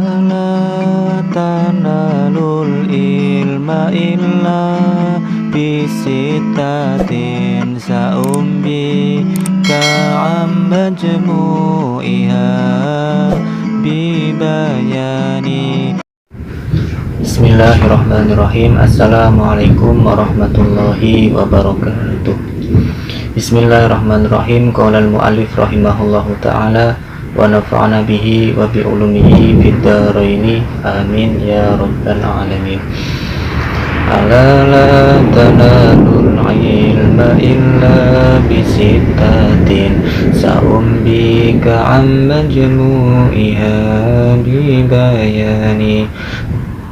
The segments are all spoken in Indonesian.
La tanalul ilma illa bisitatin saumbi ka'am majmu'iha bibayani. Bismillahirrahmanirrahim. Assalamualaikum warahmatullahi wabarakatuh. Bismillahirrahmanirrahim. Qala al-mu'allif rahimahullahu ta'ala wa nafa'ana bihi wa bi ulumihi fid dharaini amin ya rabbal alamin. Ala la tanalul ilma illa bisittatin sa'umbika am majmu'iha bi bayani.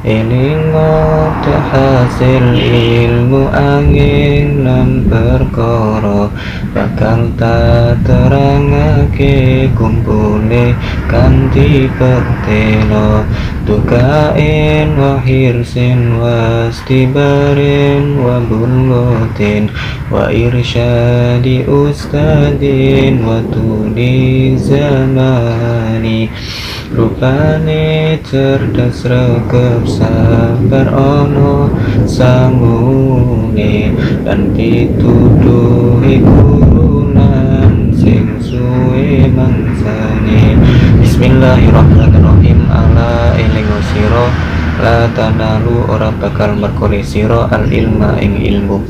Elingo hasil ilmu angin lan perkara bakal tak terangake kumpule kanthi pertelo tukain wa hirsin wastibarin wa bulgotin wa irsyadi ustadin wa tuli zamani. Rupane cerdas rekep sabar ono sangune dan pituduhi kurunan sing suwe mangsane. Bismillahirrahmanirrahim. Ala elingo sira la tanalu ora bakal merkoli sira al ilma ing ilmu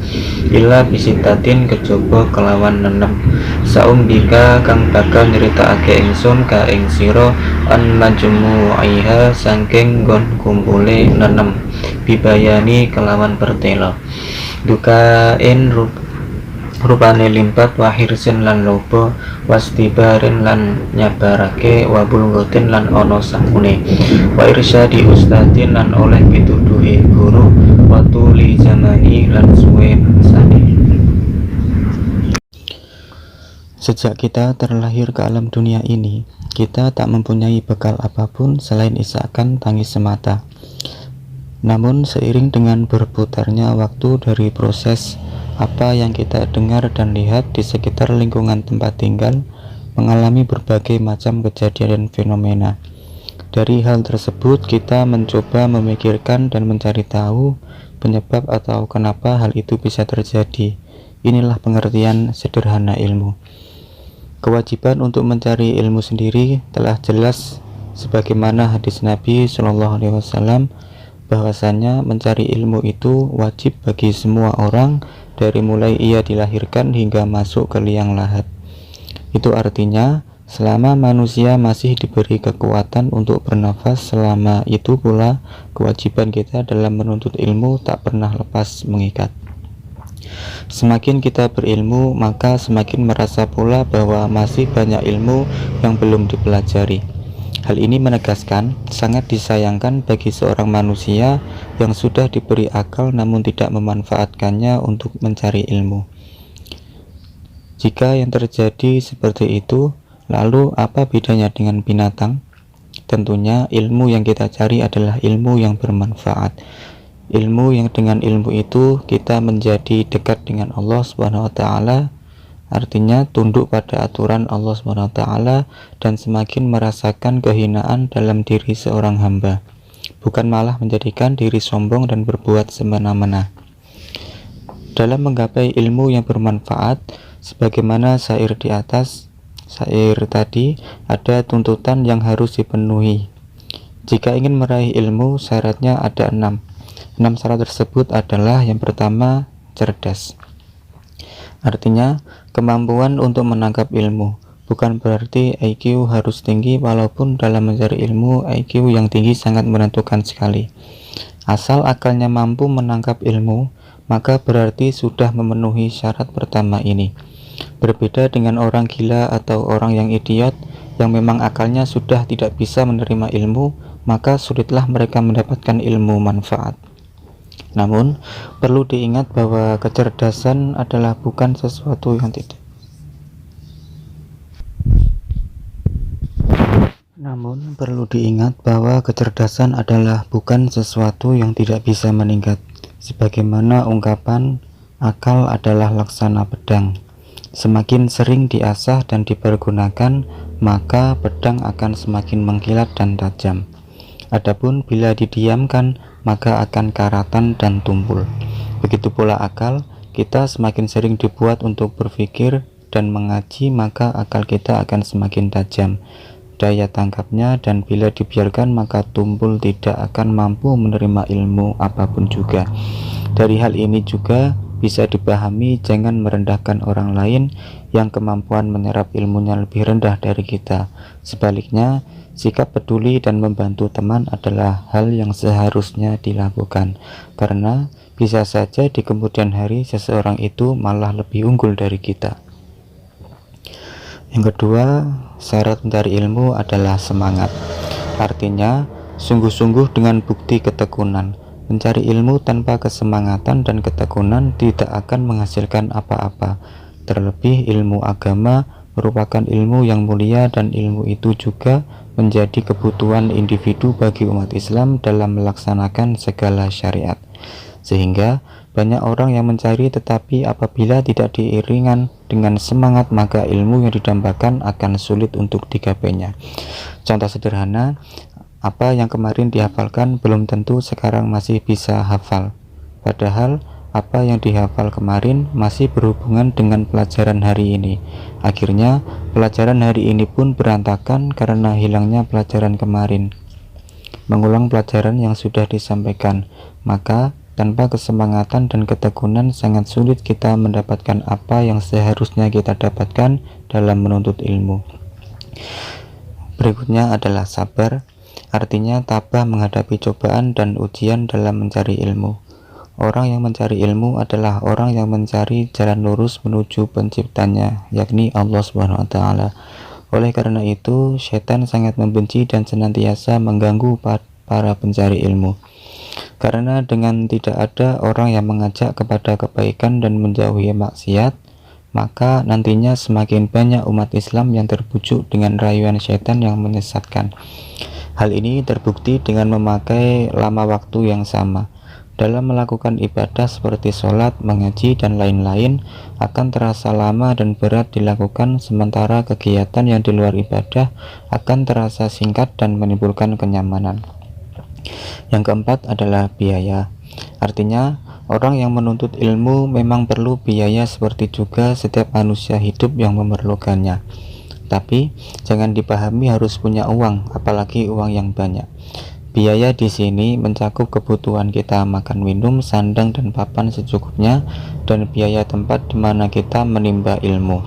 illa bisitatin kejaba kelawan 6 saumbika kang bakal nyeritakake ingsun ka ing sira an majmu'iha saking nggon kumpule 6 bibayani kelawan pertela dukain rupane limpat wahirsin lan lobo wastibarin lan nyabarake wabulgotin lan ono sangune wa irsyadi ustadin lan oleh pituduhi guru watuli zamani lan suwe mangsane. Sejak kita terlahir ke alam dunia ini, kita tak mempunyai bekal apapun selain isakan tangis semata. Namun seiring dengan berputarnya waktu dari proses apa yang kita dengar dan lihat di sekitar lingkungan tempat tinggal mengalami berbagai macam kejadian dan fenomena. Dari hal tersebut kita mencoba memikirkan dan mencari tahu penyebab atau kenapa hal itu bisa terjadi. Inilah pengertian sederhana ilmu. Kewajiban untuk mencari ilmu sendiri telah jelas sebagaimana hadis Nabi Shallallahu Alaihi Wasallam bahwasanya mencari ilmu itu wajib bagi semua orang dari mulai ia dilahirkan hingga masuk ke liang lahat. Itu artinya selama manusia masih diberi kekuatan untuk bernafas, selama itu pula kewajiban kita dalam menuntut ilmu tak pernah lepas mengikat. Semakin kita berilmu, maka semakin merasa pula bahwa masih banyak ilmu yang belum dipelajari. Hal ini menegaskan sangat disayangkan bagi seorang manusia yang sudah diberi akal namun tidak memanfaatkannya untuk mencari ilmu. Jika yang terjadi seperti itu, lalu apa bedanya dengan binatang? Tentunya ilmu yang kita cari adalah ilmu yang bermanfaat. Ilmu yang dengan ilmu itu kita menjadi dekat dengan Allah Subhanahu wa taala. Artinya tunduk pada aturan Allah SWT dan semakin merasakan kehinaan dalam diri seorang hamba, bukan malah menjadikan diri sombong dan berbuat semena-mena. Dalam menggapai ilmu yang bermanfaat, sebagaimana syair di atas, syair tadi ada tuntutan yang harus dipenuhi. Jika ingin meraih ilmu, syaratnya ada 6. 6 syarat tersebut adalah yang pertama, cerdas. Artinya, kemampuan untuk menangkap ilmu. Bukan berarti IQ harus tinggi, walaupun dalam mencari ilmu, IQ yang tinggi sangat menentukan sekali. Asal akalnya mampu menangkap ilmu, maka berarti sudah memenuhi syarat pertama ini. Berbeda dengan orang gila atau orang yang idiot, yang memang akalnya sudah tidak bisa menerima ilmu, maka sulitlah mereka mendapatkan ilmu manfaat. Namun, perlu diingat bahwa kecerdasan adalah bukan sesuatu yang tidak bisa meningkat. Sebagaimana ungkapan, akal adalah laksana pedang. Semakin sering diasah dan dipergunakan, maka pedang akan semakin mengkilat dan tajam. Adapun bila didiamkan, maka akan karatan dan tumpul. Begitu pula akal, kita semakin sering dibuat untuk berpikir dan mengaji, maka akal kita akan semakin tajam daya tangkapnya, dan bila dibiarkan maka tumpul tidak akan mampu menerima ilmu apapun juga. Dari hal ini juga bisa dipahami jangan merendahkan orang lain yang kemampuan menyerap ilmunya lebih rendah dari kita. Sebaliknya, sikap peduli dan membantu teman adalah hal yang seharusnya dilakukan, karena bisa saja di kemudian hari seseorang itu malah lebih unggul dari kita. Yang kedua, syarat mencari ilmu adalah semangat. Artinya, sungguh-sungguh dengan bukti ketekunan. Mencari ilmu tanpa kesemangatan dan ketekunan tidak akan menghasilkan apa-apa. Terlebih ilmu agama merupakan ilmu yang mulia, dan ilmu itu juga menjadi kebutuhan individu bagi umat Islam dalam melaksanakan segala syariat. Sehingga banyak orang yang mencari, tetapi apabila tidak diiringan dengan semangat, maka ilmu yang didambakan akan sulit untuk digapainya. Contoh sederhana, apa yang kemarin dihafalkan belum tentu sekarang masih bisa hafal. Padahal apa yang dihafal kemarin masih berhubungan dengan pelajaran hari ini. Akhirnya pelajaran hari ini pun berantakan karena hilangnya pelajaran kemarin. Mengulang pelajaran yang sudah disampaikan, maka tanpa kesemangatan dan ketekunan sangat sulit kita mendapatkan apa yang seharusnya kita dapatkan dalam menuntut ilmu. Berikutnya adalah sabar, artinya tabah menghadapi cobaan dan ujian dalam mencari ilmu. Orang yang mencari ilmu adalah orang yang mencari jalan lurus menuju penciptanya, yakni Allah SWT. Oleh karena itu, setan sangat membenci dan senantiasa mengganggu para pencari ilmu. Karena dengan tidak ada orang yang mengajak kepada kebaikan dan menjauhi maksiat, maka nantinya semakin banyak umat Islam yang terbujuk dengan rayuan setan yang menyesatkan. Hal ini terbukti dengan memakai lama waktu yang sama. Dalam melakukan ibadah seperti sholat, mengaji, dan lain-lain akan terasa lama dan berat dilakukan, sementara kegiatan yang di luar ibadah akan terasa singkat dan menimbulkan kenyamanan. Yang keempat adalah biaya. Artinya, orang yang menuntut ilmu memang perlu biaya seperti juga setiap manusia hidup yang memerlukannya. Tapi jangan dipahami harus punya uang, apalagi uang yang banyak. Biaya di sini mencakup kebutuhan kita makan, minum, sandang, dan papan secukupnya, dan biaya tempat di mana kita menimba ilmu.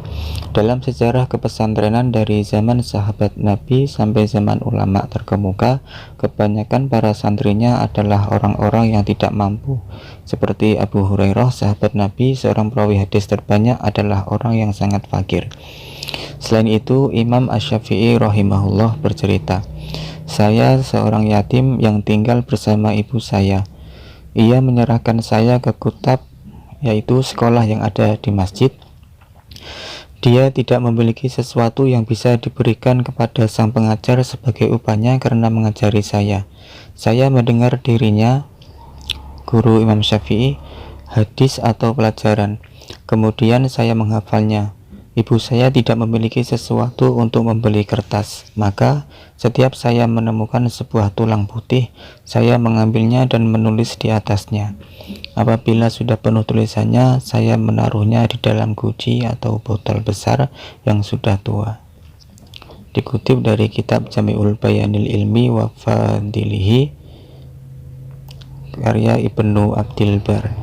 Dalam sejarah kepesantrenan dari zaman sahabat Nabi sampai zaman ulama terkemuka, kebanyakan para santrinya adalah orang-orang yang tidak mampu. Seperti Abu Hurairah, sahabat Nabi, seorang perawi hadis terbanyak, adalah orang yang sangat fakir. Selain itu, Imam Asy-Syafi'i rahimahullah bercerita, "Saya seorang yatim yang tinggal bersama ibu saya. Ia menyerahkan saya ke kutab, yaitu sekolah yang ada di masjid. Dia tidak memiliki sesuatu yang bisa diberikan kepada sang pengajar sebagai upahnya karena mengajari saya. Saya mendengar dirinya, guru Imam Syafi'i, hadis atau pelajaran. Kemudian saya menghafalnya. Ibu saya tidak memiliki sesuatu untuk membeli kertas, maka setiap saya menemukan sebuah tulang putih, saya mengambilnya dan menulis di atasnya. Apabila sudah penuh tulisannya, saya menaruhnya di dalam guci atau botol besar yang sudah tua." Dikutip dari kitab Jami'ul Bayanil Ilmi wa Fadilihi, karya Ibnu Abdil Bar.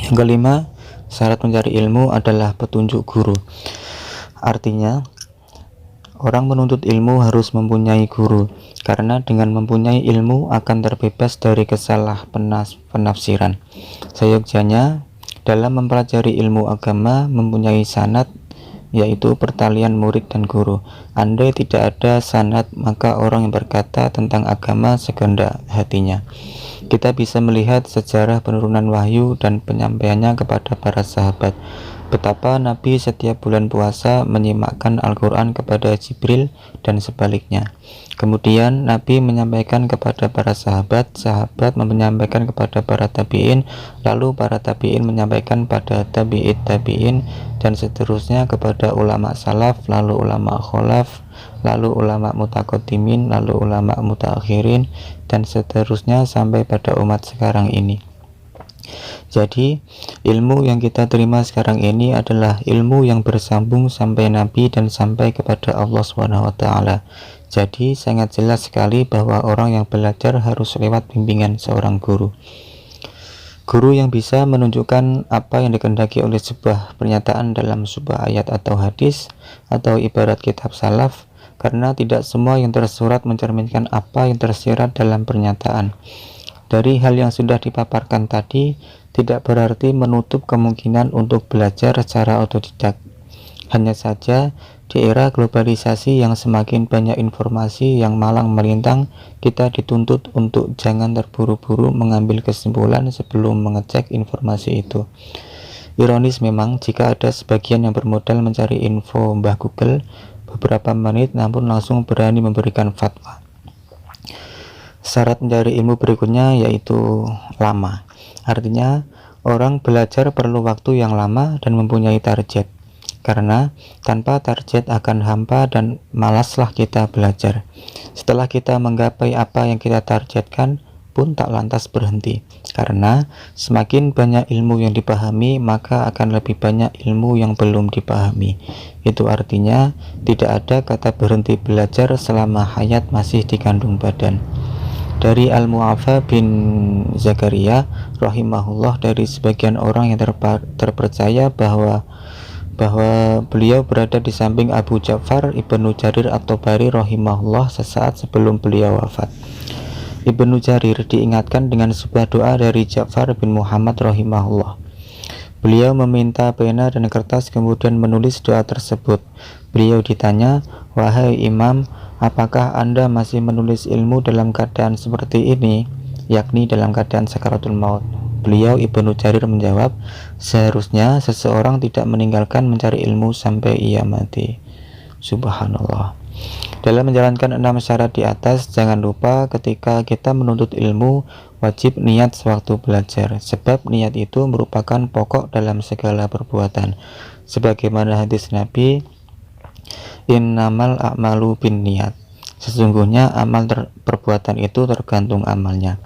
Yang kelima, syarat mencari ilmu adalah petunjuk guru. Artinya, orang menuntut ilmu harus mempunyai guru, karena dengan mempunyai ilmu akan terbebas dari kesalah penafsiran. Seyogyanya, dalam mempelajari ilmu agama mempunyai sanad, yaitu pertalian murid dan guru. Andai tidak ada sanad, maka orang yang berkata tentang agama sekehendak hatinya. Kita bisa melihat sejarah penurunan wahyu dan penyampaiannya kepada para sahabat. Betapa Nabi setiap bulan puasa menyimakkan Al-Quran kepada Jibril dan sebaliknya. Kemudian Nabi menyampaikan kepada para sahabat, sahabat menyampaikan kepada para tabi'in, lalu para tabi'in menyampaikan pada tabi'it tabi'in, dan seterusnya kepada ulama salaf, lalu ulama kholaf, lalu ulama mutaqaddimin, lalu ulama mutaakhirin, dan seterusnya sampai pada umat sekarang ini. Jadi ilmu yang kita terima sekarang ini adalah ilmu yang bersambung sampai Nabi dan sampai kepada Allah SWT. Jadi sangat jelas sekali bahwa orang yang belajar harus lewat bimbingan seorang guru. Guru yang bisa menunjukkan apa yang dikehendaki oleh sebuah pernyataan dalam sebuah ayat atau hadis atau ibarat kitab salaf, karena tidak semua yang tersurat mencerminkan apa yang tersirat dalam pernyataan. Dari hal yang sudah dipaparkan tadi, tidak berarti menutup kemungkinan untuk belajar secara otodidak. Hanya saja di era globalisasi yang semakin banyak informasi yang malang melintang, kita dituntut untuk jangan terburu-buru mengambil kesimpulan sebelum mengecek informasi itu. Ironis memang jika ada sebagian yang bermodal mencari info Mbah Google beberapa menit namun langsung berani memberikan fatwa. Syarat mencari ilmu berikutnya yaitu lama. Artinya orang belajar perlu waktu yang lama dan mempunyai target. Karena tanpa target akan hampa dan malaslah kita belajar. Setelah kita menggapai apa yang kita targetkan pun tak lantas berhenti. Karena semakin banyak ilmu yang dipahami, maka akan lebih banyak ilmu yang belum dipahami. Itu artinya tidak ada kata berhenti belajar selama hayat masih dikandung badan. Dari Al-Mu'affa bin Zakaria rahimahullah, dari sebagian orang yang terpercaya bahwa beliau berada di samping Abu Ja'far Ibnu Jarir At-Tabari rahimahullah sesaat sebelum beliau wafat. Ibnu Jarir diingatkan dengan sebuah doa dari Ja'far bin Muhammad rahimahullah. Beliau meminta pena dan kertas kemudian menulis doa tersebut. Beliau ditanya, "Wahai Imam, apakah Anda masih menulis ilmu dalam keadaan seperti ini?" yakni dalam keadaan sakaratul maut. Beliau Ibnu Jarir menjawab, "Seharusnya seseorang tidak meninggalkan mencari ilmu sampai ia mati." Subhanallah. Dalam menjalankan 6 syarat di atas, jangan lupa ketika kita menuntut ilmu, wajib niat sewaktu belajar, sebab niat itu merupakan pokok dalam segala perbuatan. Sebagaimana hadis Nabi, "Innamal a'malu bin niat." Sesungguhnya amal perbuatan itu tergantung amalnya.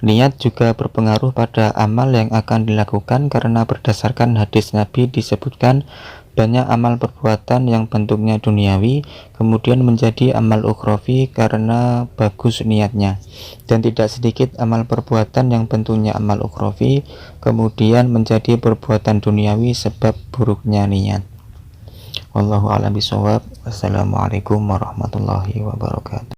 Niat juga berpengaruh pada amal yang akan dilakukan, karena berdasarkan hadis Nabi disebutkan banyak amal perbuatan yang bentuknya duniawi kemudian menjadi amal ukhrawi karena bagus niatnya, dan tidak sedikit amal perbuatan yang bentuknya amal ukhrawi kemudian menjadi perbuatan duniawi sebab buruknya niat. Wallahu a'lam bishawab. Wassalamualaikum warahmatullahi wabarakatuh.